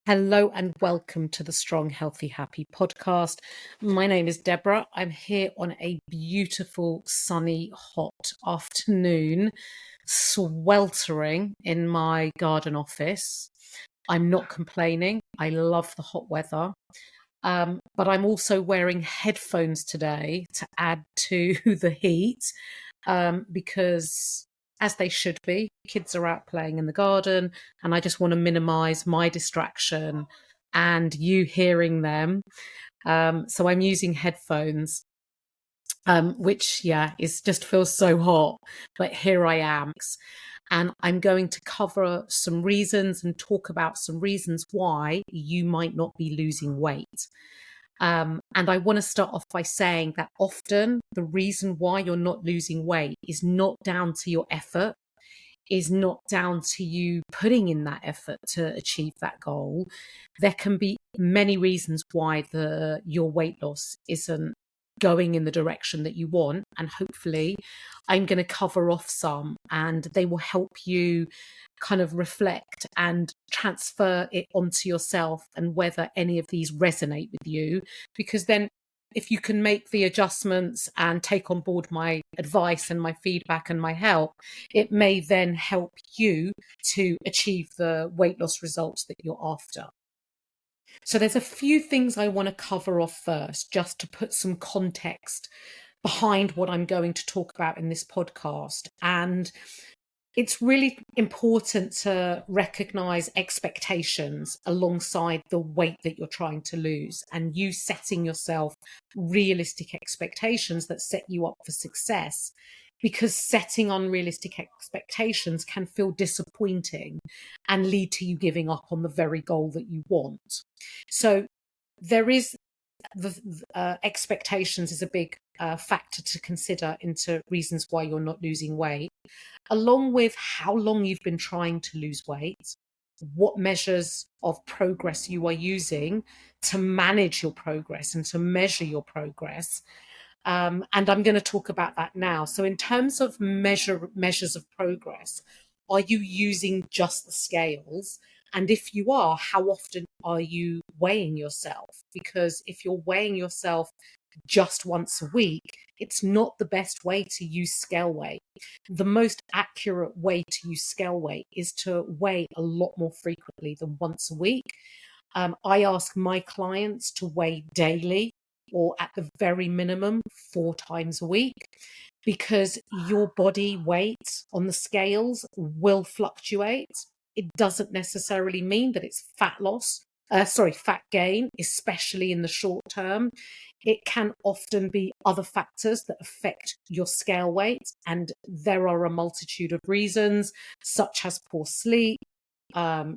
Hello and welcome to the Strong, Healthy, Happy podcast. My name is Debra. I'm here on a beautiful, sunny, hot afternoon, sweltering in my garden office. I'm not complaining. I love the hot weather. But I'm also wearing headphones today to add to the heat because, as they should be, kids are out playing in the garden, and I just want to minimize my distraction and you hearing them. So I'm using headphones, which, is just feels so hot. But here I am. And I'm going to cover some reasons and talk about some reasons why you might not be losing weight. And I want to start off by saying that often the reason why you're not losing weight is not down to your effort, is not down to you putting in that effort to achieve that goal. There can be many reasons why your weight loss isn't going in the direction that you want. And hopefully I'm going to cover off some and they will help you kind of reflect and transfer it onto yourself and whether any of these resonate with you. Because then if you can make the adjustments and take on board my advice and my feedback and my help, it may then help you to achieve the weight loss results that you're after. So there's a few things I want to cover off first, just to put some context behind what I'm going to talk about in this podcast. And it's really important to recognize expectations alongside the weight that you're trying to lose, and you setting yourself realistic expectations that set you up for success, because setting unrealistic expectations can feel disappointing and lead to you giving up on the very goal that you want. So there is the expectations is a big factor to consider into reasons why you're not losing weight, along with how long you've been trying to lose weight, what measures of progress you are using to manage your progress and to measure your progress. And I'm going to talk about that now. So in terms of measures of progress, are you using just the scales? And if you are, how often are you weighing yourself? Because if you're weighing yourself just once a week, it's not the best way to use scale weight. The most accurate way to use scale weight is to weigh a lot more frequently than once a week. I ask my clients to weigh daily, or at the very minimum 4 times a week, because your body weight on the scales will fluctuate. It doesn't necessarily mean that it's fat gain, especially in the short term. It can often be other factors that affect your scale weight, and there are a multitude of reasons, such as poor sleep,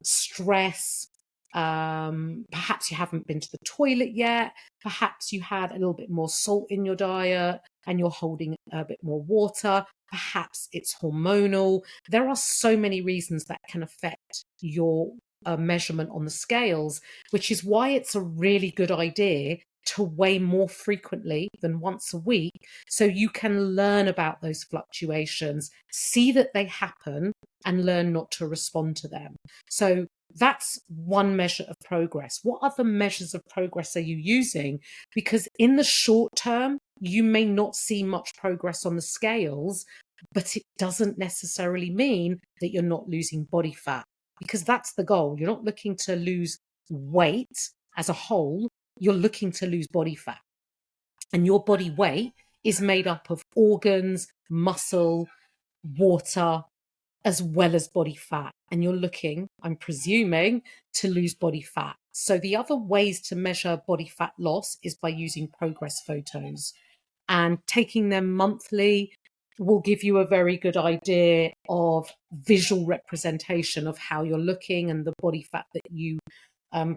stress, perhaps you haven't been to the toilet yet, perhaps you had a little bit more salt in your diet and you're holding a bit more water, perhaps it's hormonal. There are so many reasons that can affect your measurement on the scales, which is why it's a really good idea to weigh more frequently than once a week, so you can learn about those fluctuations, see that they happen, and learn not to respond to them. So that's one measure of progress. What other measures of progress are you using? Because in the short term, you may not see much progress on the scales, but it doesn't necessarily mean that you're not losing body fat, because that's the goal. You're not looking to lose weight as a whole, you're looking to lose body fat. And your body weight is made up of organs, muscle, water, as well as body fat. And you're looking, I'm presuming, to lose body fat. So the other ways to measure body fat loss is by using progress photos. And taking them monthly will give you a very good idea of visual representation of how you're looking and the body fat that you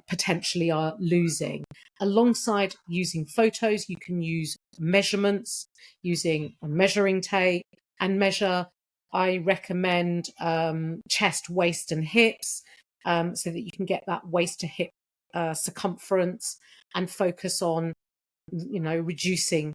potentially are losing. Alongside using photos, you can use measurements using a measuring tape and measure. I recommend chest, waist, and hips, so that you can get that waist to hip circumference and focus on, reducing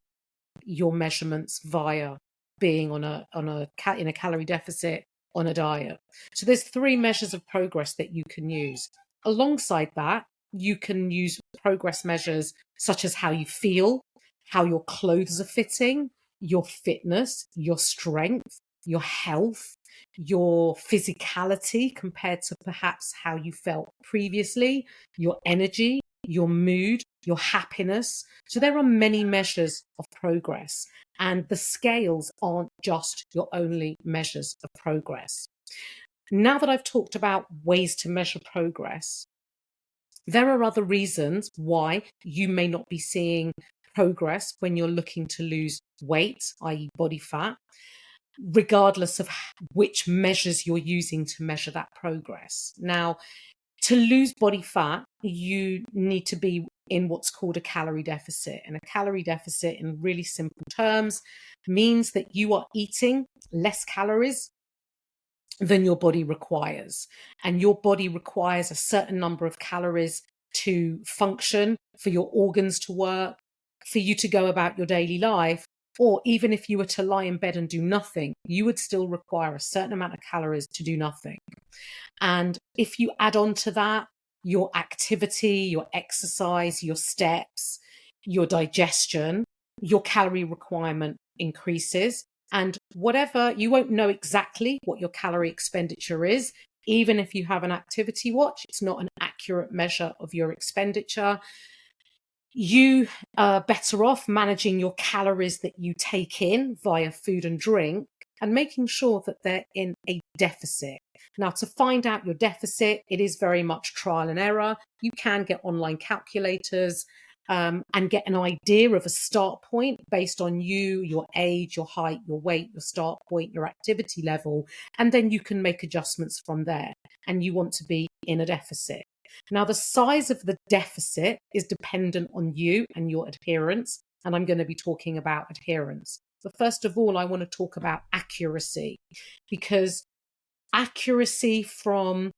your measurements via being in a calorie deficit on a diet. So there's 3 measures of progress that you can use. Alongside that, you can use progress measures such as how you feel, how your clothes are fitting, your fitness, your strength, your health, your physicality compared to perhaps how you felt previously, your energy, your mood, your happiness. So there are many measures of progress, and the scales aren't just your only measures of progress. Now that I've talked about ways to measure progress, there are other reasons why you may not be seeing progress when you're looking to lose weight, i.e., body fat, regardless of which measures you're using to measure that progress. Now, to lose body fat, you need to be in what's called a calorie deficit. And a calorie deficit, in really simple terms, means that you are eating less calories than your body requires. And your body requires a certain number of calories to function, for your organs to work, for you to go about your daily life. Or even if you were to lie in bed and do nothing, you would still require a certain amount of calories to do nothing. And if you add on to that your activity, your exercise, your steps, your digestion, your calorie requirement increases. And whatever, you won't know exactly what your calorie expenditure is. Even if you have an activity watch, it's not an accurate measure of your expenditure. You are better off managing your calories that you take in via food and drink and making sure that they're in a deficit. Now, to find out your deficit, it is very much trial and error. You can get online calculators and get an idea of a start point based on you, your age, your height, your weight, your start point, your activity level, and then you can make adjustments from there. And you want to be in a deficit. Now, the size of the deficit is dependent on you and your adherence, and I'm going to be talking about adherence. But first of all, I want to talk about accuracy, because accuracy from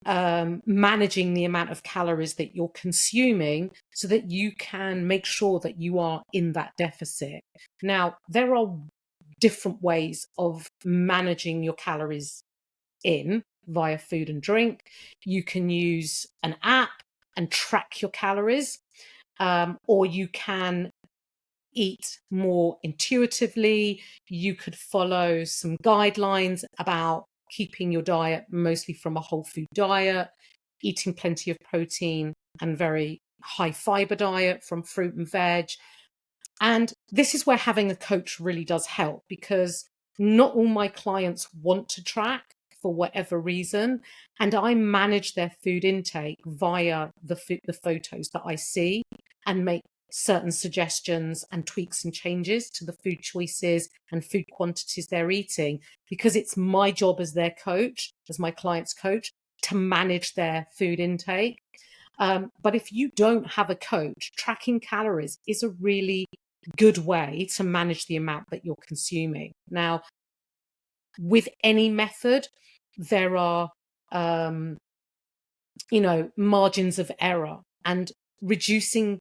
managing the amount of calories that you're consuming so that you can make sure that you are in that deficit. Now, there are different ways of managing your calories in via food and drink. You can use an app and track your calories, or you can eat more intuitively. You could follow some guidelines about keeping your diet mostly from a whole food diet, eating plenty of protein and very high fiber diet from fruit and veg. And this is where having a coach really does help, because not all my clients want to track for whatever reason. And I manage their food intake via the photos that I see and make certain suggestions and tweaks and changes to the food choices and food quantities they're eating, because it's my job as their coach, as my client's coach, to manage their food intake. But if you don't have a coach, tracking calories is a really good way to manage the amount that you're consuming. Now, with any method, there are, margins of error, and reducing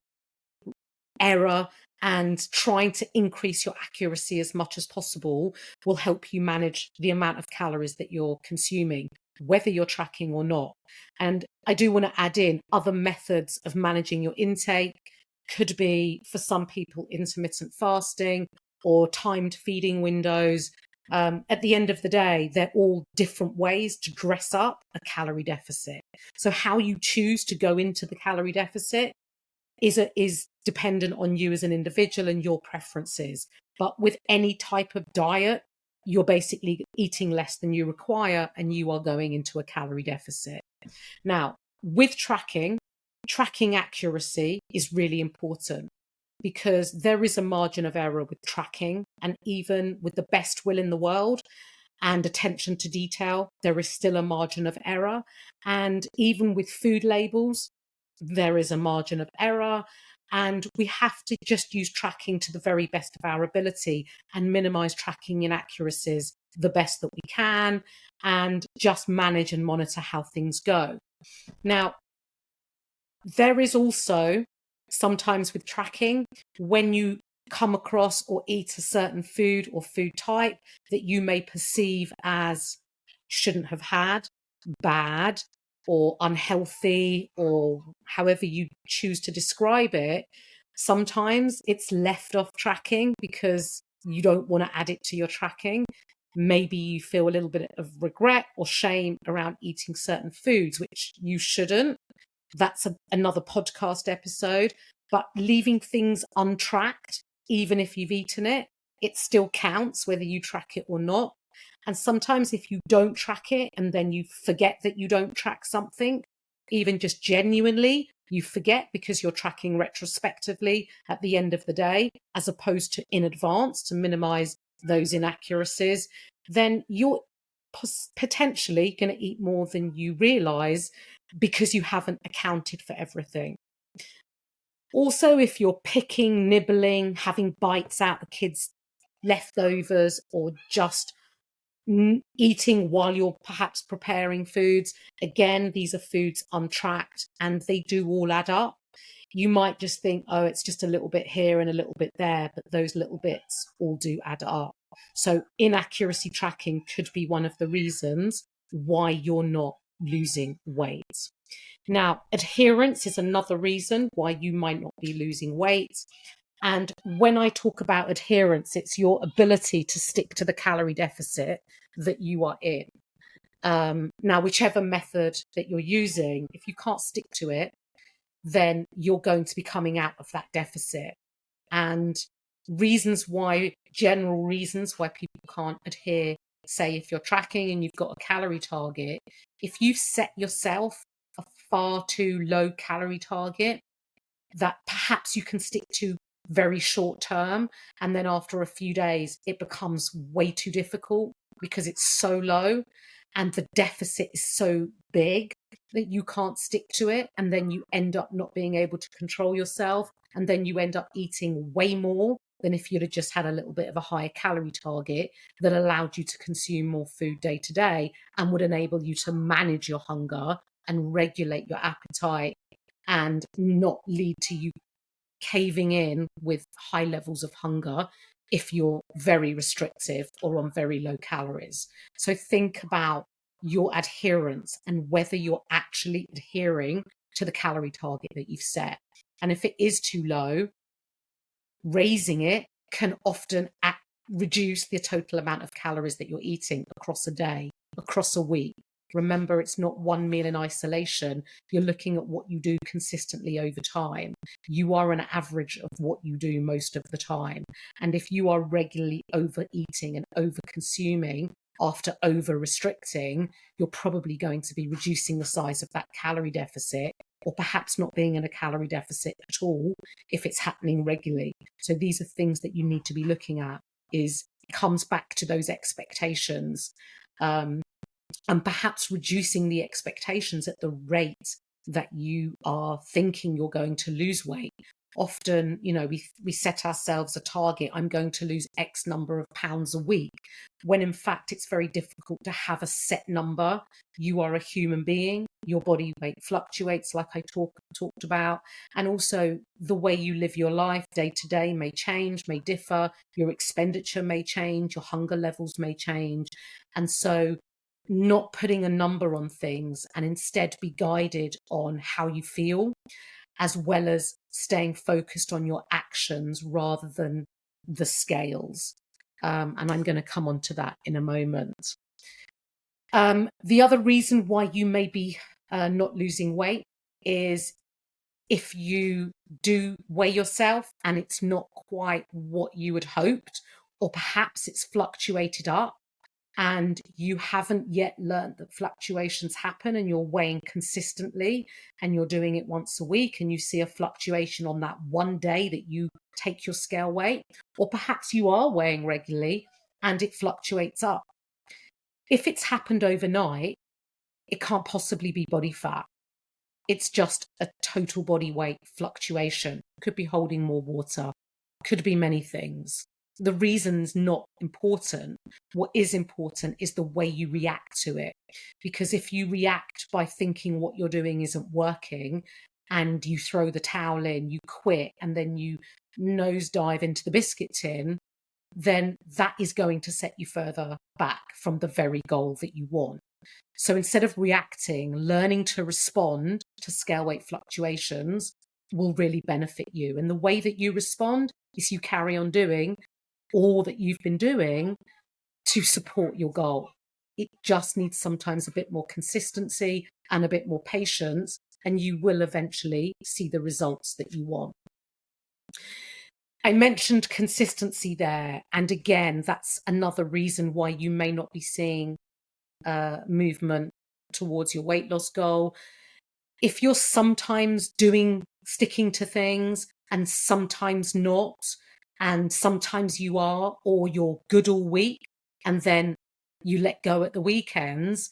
error and trying to increase your accuracy as much as possible will help you manage the amount of calories that you're consuming, whether you're tracking or not. And I do want to add in other methods of managing your intake. Could be, for some people, intermittent fasting or timed feeding windows. At the end of the day, they're all different ways to dress up a calorie deficit. So how you choose to go into the calorie deficit is dependent on you as an individual and your preferences. But with any type of diet, you're basically eating less than you require and you are going into a calorie deficit. Now, with tracking accuracy is really important, because there is a margin of error with tracking, and even with the best will in the world and attention to detail, there is still a margin of error. And even with food labels, there is a margin of error. And we have to just use tracking to the very best of our ability and minimize tracking inaccuracies the best that we can, and just manage and monitor how things go. Now, there is also sometimes with tracking, when you come across or eat a certain food or food type that you may perceive as shouldn't have had, bad, or unhealthy, or however you choose to describe it, sometimes it's left off tracking because you don't want to add it to your tracking. Maybe you feel a little bit of regret or shame around eating certain foods, which you shouldn't. That's another podcast episode. But leaving things untracked, even if you've eaten it, it still counts whether you track it or not. And sometimes if you don't track it and then you forget that you don't track something, even just genuinely, you forget because you're tracking retrospectively at the end of the day, as opposed to in advance to minimize those inaccuracies, then you're potentially going to eat more than you realize because you haven't accounted for everything. Also, if you're picking, nibbling, having bites out of kids' leftovers, or just eating while you're perhaps preparing foods, again, these are foods untracked and they do all add up. You might just think, oh, it's just a little bit here and a little bit there, but those little bits all do add up. So inaccuracy tracking could be one of the reasons why you're not losing weight. Now, adherence is another reason why you might not be losing weight. And when I talk about adherence, it's your ability to stick to the calorie deficit that you are in. Now, whichever method that you're using, if you can't stick to it, then you're going to be coming out of that deficit. And general reasons why people can't adhere, say if you're tracking and you've got a calorie target, if you've set yourself a far too low calorie target that perhaps you can stick to very short term, and then after a few days it becomes way too difficult because it's so low and the deficit is so big that you can't stick to it, and then you end up not being able to control yourself, and then you end up eating way more than if you'd have just had a little bit of a higher calorie target that allowed you to consume more food day to day and would enable you to manage your hunger and regulate your appetite and not lead to you caving in with high levels of hunger if you're very restrictive or on very low calories. So think about your adherence and whether you're actually adhering to the calorie target that you've set. And if it is too low, raising it can often reduce the total amount of calories that you're eating across a day, across a week. Remember, it's not one meal in isolation. You're looking at what you do consistently over time. You are an average of what you do most of the time. And if you are regularly overeating and over-consuming after over-restricting, you're probably going to be reducing the size of that calorie deficit, or perhaps not being in a calorie deficit at all if it's happening regularly. So these are things that you need to be looking at. It comes back to those expectations. And perhaps reducing the expectations at the rate that you are thinking you're going to lose weight. Often, we set ourselves a target, I'm going to lose X number of pounds a week, when in fact it's very difficult to have a set number. You are a human being. Your body weight fluctuates, like I talked about. And also the way you live your life day to day may change, may differ. Your expenditure may change, your hunger levels may change. And so not putting a number on things and instead be guided on how you feel, as well as staying focused on your actions rather than the scales. And I'm going to come on to that in a moment. The other reason why you may be not losing weight is if you do weigh yourself and it's not quite what you had hoped, or perhaps it's fluctuated up, and you haven't yet learned that fluctuations happen, and you're weighing consistently and you're doing it once a week, and you see a fluctuation on that one day that you take your scale weight, or perhaps you are weighing regularly and it fluctuates up. If it's happened overnight, it can't possibly be body fat. It's just a total body weight fluctuation. Could be holding more water, could be many things. The reason's not important. What is important is the way you react to it. Because if you react by thinking what you're doing isn't working and you throw the towel in, you quit, and then you nosedive into the biscuit tin, then that is going to set you further back from the very goal that you want. So instead of reacting, learning to respond to scale weight fluctuations will really benefit you. And the way that you respond is you carry on doing all that you've been doing to support your goal. It just needs sometimes a bit more consistency and a bit more patience, and you will eventually see the results that you want. I mentioned consistency there. And again, that's another reason why you may not be seeing movement towards your weight loss goal. If you're sometimes sticking to things and sometimes not, and sometimes you are, or you're good all week and then you let go at the weekends,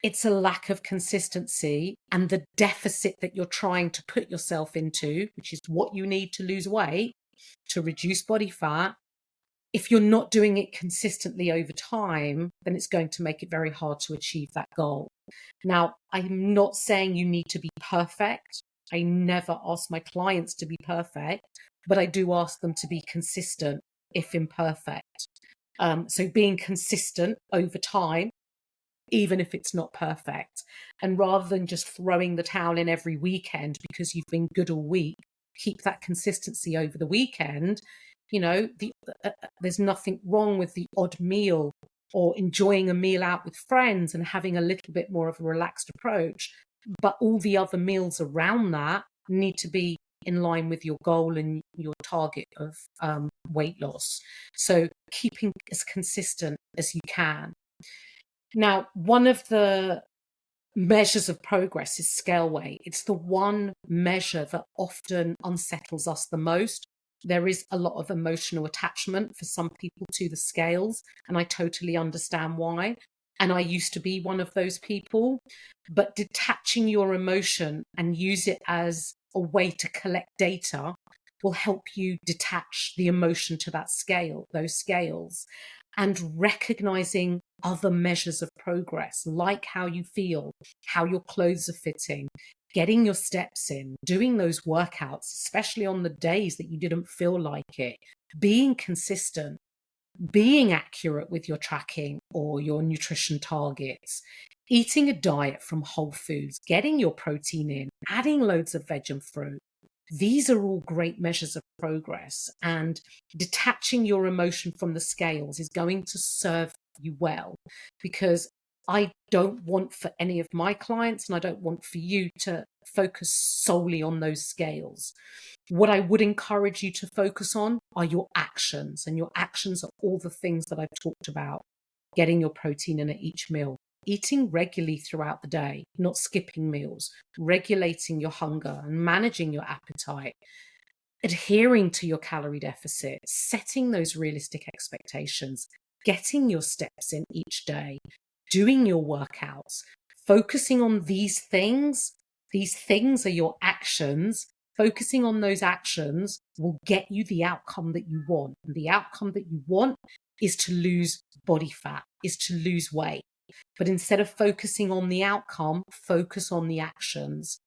it's a lack of consistency, and the deficit that you're trying to put yourself into, which is what you need to lose weight, to reduce body fat. If you're not doing it consistently over time, then it's going to make it very hard to achieve that goal. Now, I'm not saying you need to be perfect. I never ask my clients to be perfect, but I do ask them to be consistent, if imperfect. So being consistent over time, even if it's not perfect. And rather than just throwing the towel in every weekend because you've been good all week, keep that consistency over the weekend. You know, there's nothing wrong with the odd meal or enjoying a meal out with friends and having a little bit more of a relaxed approach. But all the other meals around that need to be in line with your goal and your target of weight loss. So keeping as consistent as you can. Now, one of the measures of progress is scale weight. It's the one measure that often unsettles us the most. There is a lot of emotional attachment for some people to the scales, and I totally understand why. And I used to be one of those people. But detaching your emotion and use it as a way to collect data will help you detach the emotion to that scale, those scales, and recognizing other measures of progress, like how you feel, how your clothes are fitting, getting your steps in, doing those workouts, especially on the days that you didn't feel like it, being consistent, being accurate with your tracking or your nutrition targets, eating a diet from whole foods, getting your protein in, adding loads of veg and fruit. These are all great measures of progress, and detaching your emotion from the scales is going to serve you well, because I don't want for any of my clients, and I don't want for you to focus solely on those scales. What I would encourage you to focus on are your actions, and your actions are all the things that I've talked about. Getting your protein in at each meal, eating regularly throughout the day, not skipping meals, regulating your hunger and managing your appetite, adhering to your calorie deficit, setting those realistic expectations, getting your steps in each day, doing your workouts, focusing on these things. These things are your actions. Focusing on those actions will get you the outcome that you want. And the outcome that you want is to lose body fat, is to lose weight. But instead of focusing on the outcome, focus on the actions,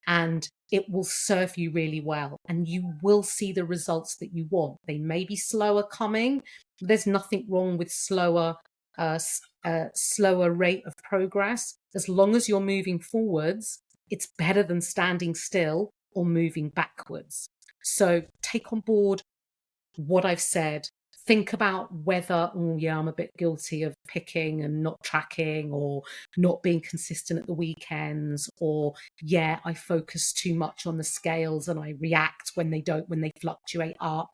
and it will serve you really well. And you will see the results that you want. They may be slower coming. There's nothing wrong with slower rate of progress. As long as you're moving forwards, it's better than standing still or moving backwards. So take on board what I've said. Think about whether, oh yeah, I'm a bit guilty of picking and not tracking, or not being consistent at the weekends, or yeah, I focus too much on the scales and I react when they fluctuate up.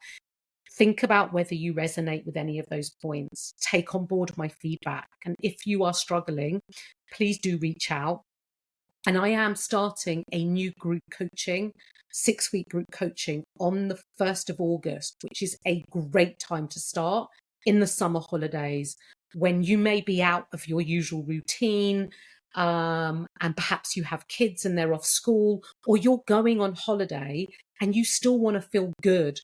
Think about whether you resonate with any of those points. Take on board my feedback. And if you are struggling, please do reach out. And I am starting a new group coaching, 6-week group coaching on the 1st of August, which is a great time to start in the summer holidays, when you may be out of your usual routine, and perhaps you have kids and they're off school, or you're going on holiday and you still want to feel good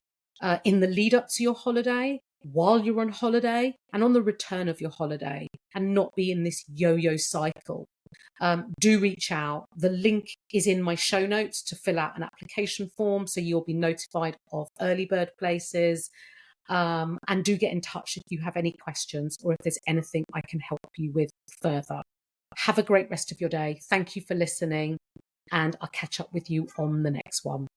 in the lead up to your holiday, while you're on holiday, and on the return of your holiday, and not be in this yo-yo cycle. Do reach out. The link is in my show notes to fill out an application form, so you'll be notified of early bird places. And do get in touch if you have any questions, or if there's anything I can help you with further. Have a great rest of your day. Thank you for listening, and I'll catch up with you on the next one.